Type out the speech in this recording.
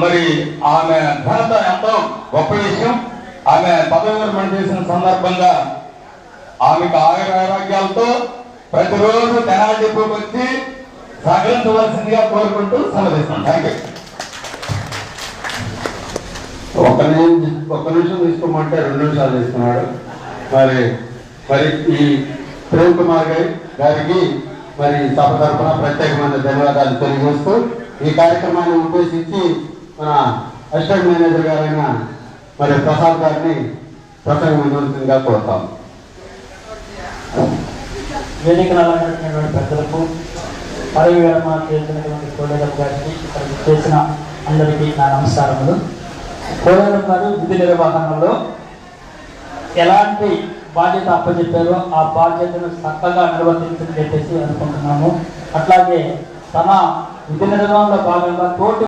మరి ఆమె ఘనత ఎంతో గొప్ప విషయం. ఆమె పదవి విరమణ చేసిన సందర్భంగా ఆమెకు ఆరోగ్యాలతో ప్రతిరోజు తెనాలి డిపోకి వచ్చి సహకరించవలసిందిగా కోరుకుంటూ సెలవిస్తున్నాం. Thank you. ఒక్క నిమిషం తీసుకోమంటే 2 నిమిషాలు తీసుకున్నాడు. మరి ఈ ప్రేమ్ కుమార్ గారికి మరి సభ తరఫున ప్రత్యేకమైన ధన్యవాదాలు తెలియజేస్తూ ఈ కార్యక్రమాన్ని ఉద్దేశించి మన అసిస్టెంట్ మేనేజర్ గారైన మరి ప్రసాద్ గారిని ప్రసంగంగా కోరుతాం. వేదికలు అలంకరించినటువంటి పెద్దలకు, పదవి విరమణ చేసినటువంటి కోడేరమ్మ గారికి, చేసిన అందరికీ నా నమస్కారములు. కోడేరమ్మ గారు విధి నిర్వహణలో ఎలాంటి బాధ్యత అప్పచెప్పారో ఆ బాధ్యతను చక్కగా నిర్వర్తించని చెప్పేసి అనుకుంటున్నాము. అట్లాగే తన విధి నిర్వహణలో భాగంగా తోటి